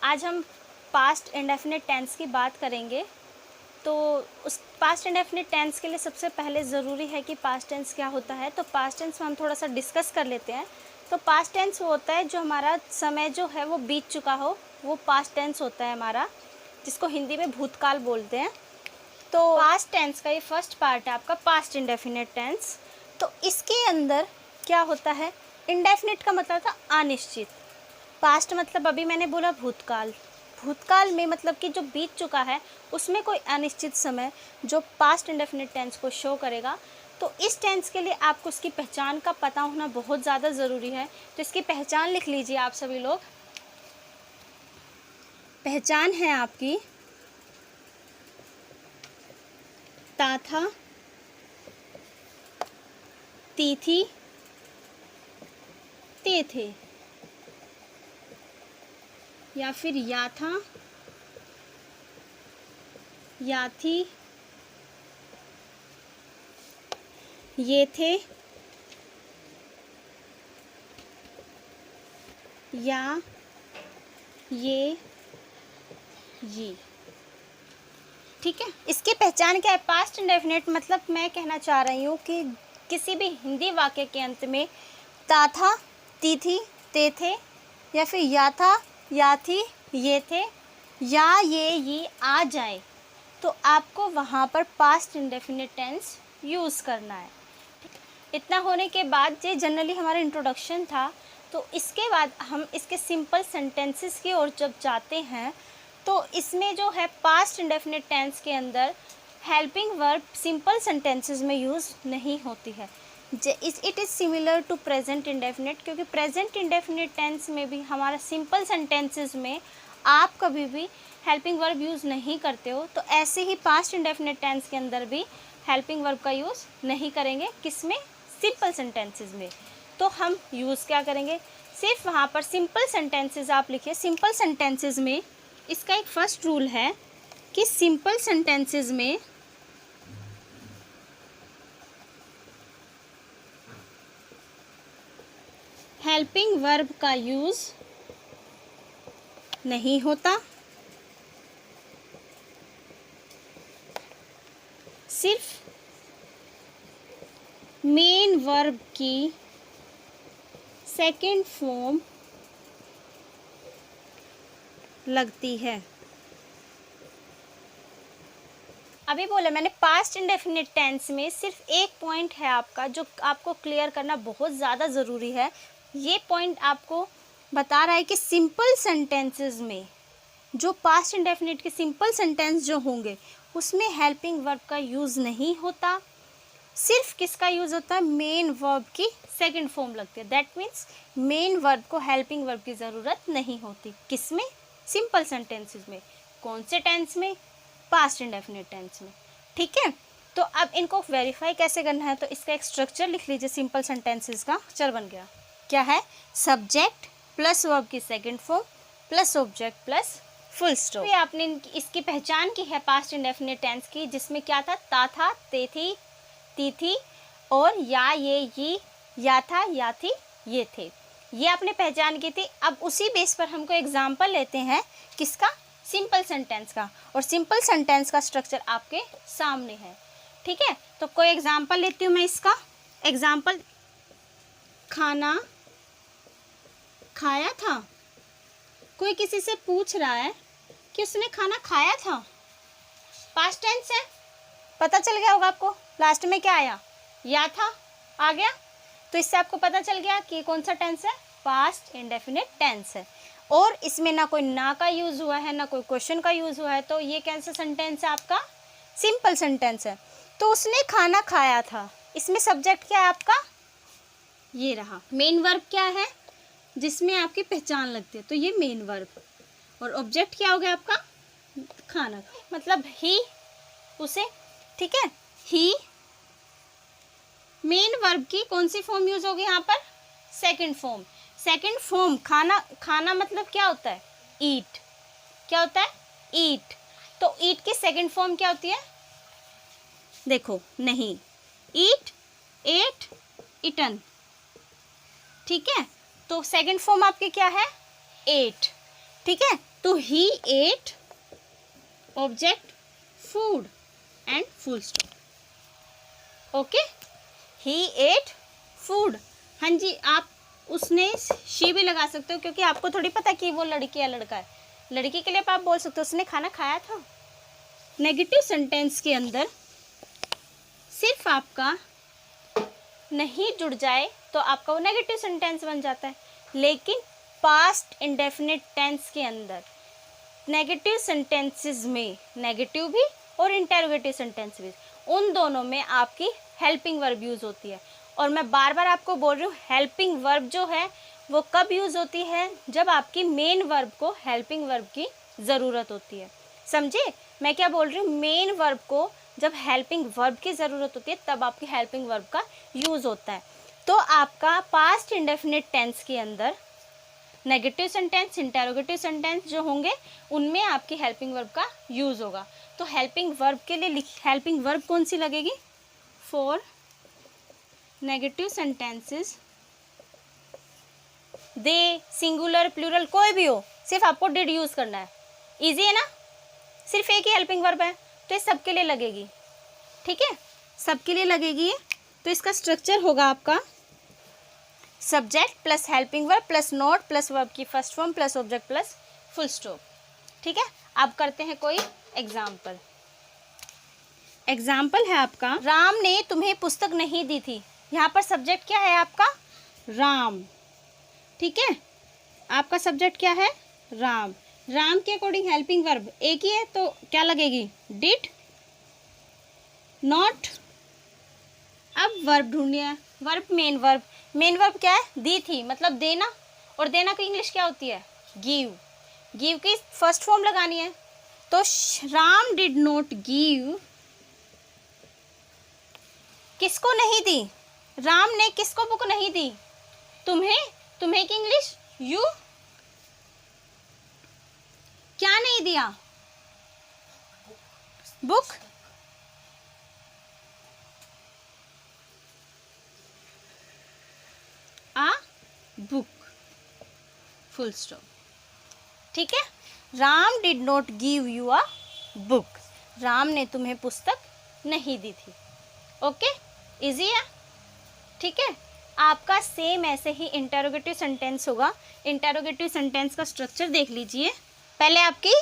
आज हम past indefinite tense की बात करेंगे। तो उस पास्ट इंडेफिनिट टेंस के लिए सबसे पहले ज़रूरी है कि पास्ट टेंस क्या होता है। तो पास्ट टेंस में हम थोड़ा सा डिस्कस कर लेते हैं। तो पास्ट टेंस वो होता है जो हमारा समय जो है वो बीत चुका हो, वो पास्ट टेंस होता है हमारा, जिसको हिंदी में भूतकाल बोलते हैं। तो पास्ट टेंस का ये फर्स्ट पार्ट है आपका पास्ट इंडेफिनिट टेंस। तो इसके अंदर क्या होता है, इंडेफिनिट का मतलब था अनिश्चित, पास्ट मतलब अभी मैंने बोला भूतकाल, भूतकाल में मतलब कि जो बीत चुका है उसमें कोई अनिश्चित समय जो पास्ट इंडेफिनिट टेंस को शो करेगा। तो इस टेंस के लिए आपको इसकी पहचान का पता होना बहुत ज़्यादा ज़रूरी है। तो इसकी पहचान लिख लीजिए आप सभी लोग। पहचान है आपकी ताथा, तीथी, तेथे, या फिर या था, या थी, ये थे, या, ये, ठीक है। इसकी पहचान क्या है, पास्ट इंडेफिनिट मतलब मैं कहना चाह रही हूँ कि किसी भी हिंदी वाक्य के अंत में ता था, ती थी, ते थे, या फिर या था, या थी, ये थे, या ये आ जाए, तो आपको वहाँ पर पास्ट इंडेफिनिट टेंस यूज़ करना है। इतना होने के बाद ये जनरली हमारा इंट्रोडक्शन था। तो इसके बाद हम इसके सिंपल सेंटेंसेस की ओर जब जाते हैं, तो इसमें जो है पास्ट इंडेफिनिट टेंस के अंदर हेल्पिंग वर्ब सिंपल सेंटेंसेस में यूज़ नहीं होती है। It is similar to present indefinite, क्योंकि प्रेजेंट इंडेफिनिट टेंस में भी हमारा सिंपल सेंटेंसेस में आप कभी भी हेल्पिंग वर्ब यूज़ नहीं करते हो। तो ऐसे ही पास्ट इंडेफिनिट टेंस के अंदर भी हेल्पिंग वर्ब का यूज़ नहीं करेंगे, किसमें, सिंपल सेंटेंसेस में। तो हम यूज़ क्या करेंगे, सिर्फ वहाँ पर सिंपल सेंटेंसेस आप लिखिए। सिंपल सेंटेंसेस में इसका एक फर्स्ट रूल है कि सिंपल सेंटेंसेस में हेल्पिंग वर्ब का यूज़ नहीं होता, सिर्फ मेन वर्ब की सेकंड फॉर्म लगती है। अभी बोला मैंने पास्ट इंडेफिनिट टेंस में सिर्फ एक पॉइंट है आपका जो आपको क्लियर करना बहुत ज़्यादा ज़रूरी है। ये पॉइंट आपको बता रहा है कि सिंपल सेंटेंसेस में जो पास्ट इंडेफिनिट के सिंपल सेंटेंस जो होंगे उसमें हेल्पिंग वर्ब का यूज़ नहीं होता, सिर्फ किसका यूज़ होता है, मेन वर्ब की सेकंड फॉर्म लगती है। दैट मीन्स मेन वर्ब को हेल्पिंग वर्ब की ज़रूरत नहीं होती, किसमें, सिंपल सेंटेंसेस में। कौन से टेंस में, पास्ट इंडेफिनिट टेंस में। ठीक है। तो अब इनको वेरीफाई कैसे करना है, तो इसका एक स्ट्रक्चर लिख लीजिए सिंपल सेंटेंसेस का। चल बन गया, क्या है, सब्जेक्ट प्लस वर्ब की second form plus object plus full stop. ये आपने इसकी पहचान की है पास्ट इंडेफिनिट टेंस की, जिसमें क्या था, ता था, ते थी, ती थी, और ये, या था, या थी, ये थे। ये आपने पहचान की थी। अब उसी बेस पर हमको एग्जाम्पल लेते हैं, किसका, सिंपल सेंटेंस का। और सिंपल सेंटेंस का स्ट्रक्चर आपके सामने है। ठीक है। तो कोई एग्जाम्पल लेती हूँ मैं इसका। एग्जाम्पल, खाना खाया था। कोई किसी से पूछ रहा है कि उसने खाना खाया था, पास्ट टेंस है, पता चल गया होगा आपको। लास्ट में क्या आया, या था आ गया। तो इससे आपको पता चल गया कि कौन सा टेंस है, पास्ट इंडेफिनिट टेंस है। और इसमें ना कोई ना का यूज़ हुआ है, ना कोई क्वेश्चन का यूज़ हुआ है। तो ये कैसा सेंटेंस है आपका, सिंपल सेंटेंस है। तो उसने खाना खाया था, इसमें सब्जेक्ट क्या है आपका, ये रहा। मेन वर्ब क्या है जिसमें आपकी पहचान लगती है, तो ये मेन वर्ब। और ऑब्जेक्ट क्या हो गया आपका, खाना, मतलब ही, उसे। ठीक है। ही, मेन वर्ब की कौन सी फॉर्म यूज होगी यहाँ पर, सेकंड फॉर्म। सेकंड फॉर्म, खाना, खाना मतलब क्या होता है, ईट। क्या होता है, ईट। तो ईट की सेकंड फॉर्म क्या होती है, देखो, नहीं, ईट, एट, इटन। ठीक है। तो सेकंड फॉर्म आपकी क्या है, एट। ठीक है। तो he ate object food and full stop. Okay, he ate food. हाँ जी, आप उसने शी भी लगा सकते हो, क्योंकि आपको थोड़ी पता कि वो लड़की या लड़का है। लड़की के लिए आप बोल सकते हो उसने खाना खाया था। नेगेटिव सेंटेंस के अंदर सिर्फ आपका नहीं जुड़ जाए तो आपका वो नेगेटिव सेंटेंस बन जाता है। लेकिन पास्ट इंडेफिनिट टेंस के अंदर नेगेटिव सेंटेंसेस में, नेगेटिव भी और इंटेरोगेटिव सेंटेंस भी, उन दोनों में आपकी हेल्पिंग वर्ब यूज़ होती है। और मैं बार बार आपको बोल रही हूँ, हेल्पिंग वर्ब जो है वो कब यूज़ होती है? जब आपकी मेन वर्ब को हेल्पिंग वर्ब की ज़रूरत होती है। समझे मैं क्या बोल रही हूँ? मेन वर्ब को जब हेल्पिंग वर्ब की ज़रूरत होती है तब आपकी हेल्पिंग वर्ब का यूज़ होता है। तो आपका पास्ट इंडेफिनिट टेंस के अंदर नेगेटिव सेंटेंस, इंटेरोगेटिव सेंटेंस जो होंगे उनमें आपकी हेल्पिंग वर्ब का यूज़ होगा। तो हेल्पिंग वर्ब के लिए हेल्पिंग वर्ब कौन सी लगेगी? For negative sentences, they, singular, plural, कोई भी हो, सिर्फ आपको डिड यूज़ करना है। इजी है ना? सिर्फ एक ही हेल्पिंग वर्ब है तो ये सबके लिए लगेगी। ठीक है, सबके लिए लगेगी। तो इसका स्ट्रक्चर होगा आपका subject plus helping verb plus not plus verb की first form plus object plus full stop. ठीक है, अब करते हैं कोई एग्जाम्पल। एग्जाम्पल है आपका, राम ने तुम्हें पुस्तक नहीं दी थी। यहाँ पर सब्जेक्ट क्या है आपका? राम। ठीक है, आपका सब्जेक्ट क्या है? राम। राम के अकॉर्डिंग हेल्पिंग वर्ब एक ही है तो क्या लगेगी? Did, not. अब वर्ब ढूंढिए। Verb, main verb. Main verb क्या है? दी थी, मतलब देना। और देना की इंग्लिश क्या होती है? गिव। गिव की फर्स्ट फॉर्म लगानी है। तो राम डिड नॉट गिव, किसको नहीं दी? राम ने किसको बुक नहीं दी? तुम्हें। तुम्हें की इंग्लिश यू। क्या नहीं दिया? बुक। आ बुक, फुल स्टॉप। ठीक है, Ram did not give you a book. Ram ने तुम्हें पुस्तक नहीं दी थी। ओके, इजी है। ठीक है, आपका सेम ऐसे ही इंटेरोगेटिव सेंटेंस होगा। इंटेरोगेटिव सेंटेंस का स्ट्रक्चर देख लीजिए। पहले आपकी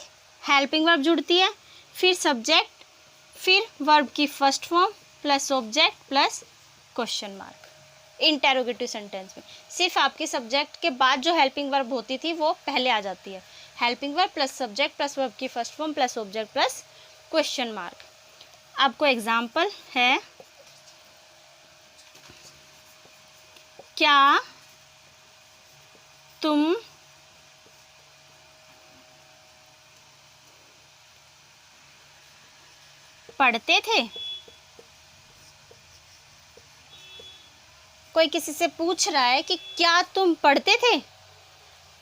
हेल्पिंग वर्ब जुड़ती है, फिर सब्जेक्ट, फिर वर्ब की first form plus object plus question mark. Interrogative sentence में सिर्फ आपकी सब्जेक्ट के बाद जो हेल्पिंग वर्ब होती थी वो पहले आ जाती है। Helping verb plus subject plus verb की first form plus object plus question mark. आपको एग्जाम्पल है, क्या तुम पढ़ते थे? कोई किसी से पूछ रहा है कि क्या तुम पढ़ते थे?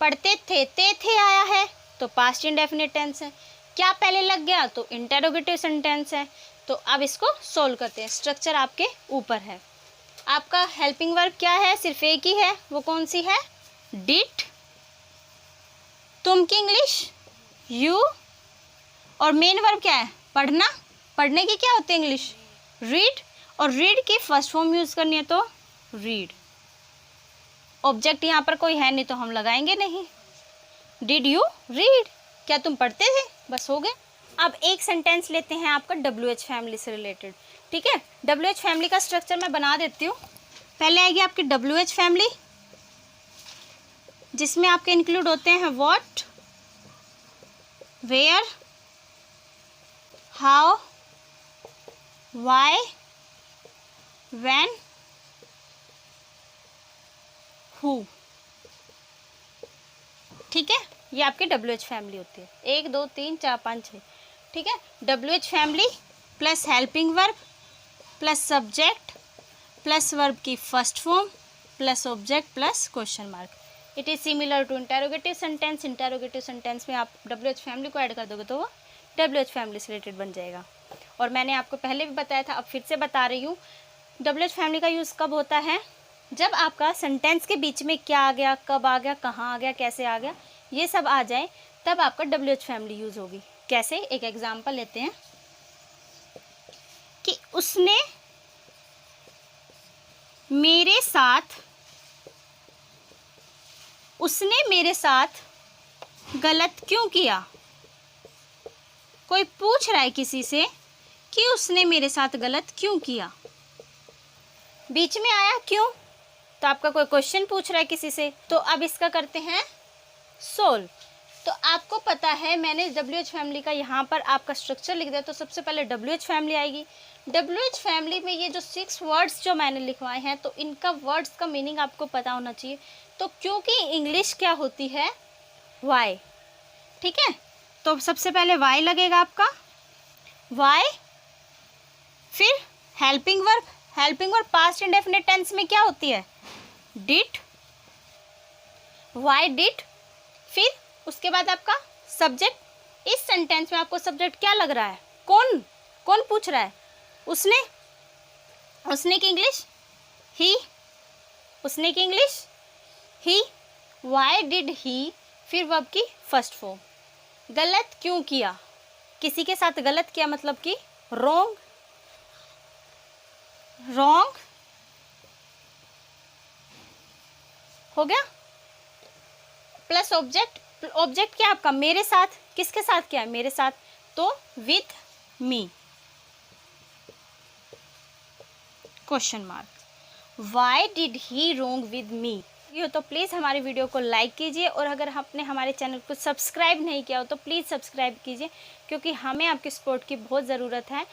पढ़ते थे, थे आया है तो पास्ट इंडेफिनिट टेंस है। क्या पहले लग गया तो इंटेरोगेटिव सेंटेंस है। तो अब इसको सोल्व करते हैं। स्ट्रक्चर आपके ऊपर है। आपका हेल्पिंग वर्ब क्या है? सिर्फ एक ही है, वो कौन सी है? डिड। तुम की इंग्लिश यू। और मेन वर्ब क्या है? पढ़ना। पढ़ने की क्या होती है इंग्लिश? रीड। और रीड की फर्स्ट फॉर्म यूज़ करनी है तो रीड। ऑब्जेक्ट यहाँ पर कोई है नहीं तो हम लगाएंगे नहीं। Did you read? क्या तुम पढ़ते थे? बस हो गए। अब एक सेंटेंस लेते हैं आपका WH फैमिली से रिलेटेड। ठीक है, WH फैमिली का स्ट्रक्चर मैं बना देती हूँ। पहले आएगी आपकी WH फैमिली, जिसमें आपके इंक्लूड होते हैं what, where, how, why, when, who. ठीक है, ये आपकी WH फैमिली होती है। 1 2 3 4 5 6। ठीक है, WH family plus helping verb plus subject plus verb की first form plus object plus question mark. It is similar to interrogative sentence. Interrogative sentence में आप WH फैमिली को ऐड कर दोगे तो वो WH फैमिली से रिलेटेड बन जाएगा। और मैंने आपको पहले भी बताया था, अब फिर से बता रही हूँ, WH फैमिली का यूज़ कब होता है? जब आपका सेंटेंस के बीच में क्या आ गया, कब आ गया, कहाँ आ गया, कैसे आ गया, ये सब आ जाए तब आपका WH फैमिली यूज़ होगी। कैसे, एक एग्जांपल लेते हैं कि उसने मेरे साथ गलत क्यों किया। कोई पूछ रहा है किसी से कि उसने मेरे साथ गलत क्यों किया। बीच में आया क्यों, तो आपका कोई क्वेश्चन पूछ रहा है किसी से, तो अब इसका करते हैं सोल्व। तो आपको पता है मैंने WH फैमिली का यहाँ पर आपका स्ट्रक्चर लिख दिया। तो सबसे पहले WH फैमिली आएगी। WH फैमिली में ये जो 6 वर्ड्स जो मैंने लिखवाए हैं, तो इनका वर्ड्स का मीनिंग आपको पता होना चाहिए। तो क्योंकि इंग्लिश क्या होती है, वाई, ठीक है। तो सबसे पहले वाई लगेगा आपका, वाई, फिर helping verb past indefinite tense में क्या होती है, डिड, वाई डिड। फिर उसके बाद आपका सब्जेक्ट। इस सेंटेंस में आपको सब्जेक्ट क्या लग रहा है, कौन पूछ रहा है, उसने की इंग्लिश ही, उसने की English he. Why did he, फिर वर्ब की फर्स्ट फॉर्म। गलत क्यों किया, किसी के साथ गलत किया मतलब कि रॉन्ग हो गया। प्लस ऑब्जेक्ट क्या आपका, मेरे साथ, किसके साथ क्या है, मेरे साथ, तो with me, question mark. Why did he wrong with me. तो प्लीज़ हमारे वीडियो को लाइक कीजिए, और अगर आपने हमारे चैनल को सब्सक्राइब नहीं किया हो तो प्लीज़ सब्सक्राइब कीजिए, क्योंकि हमें आपके सपोर्ट की बहुत ज़रूरत है।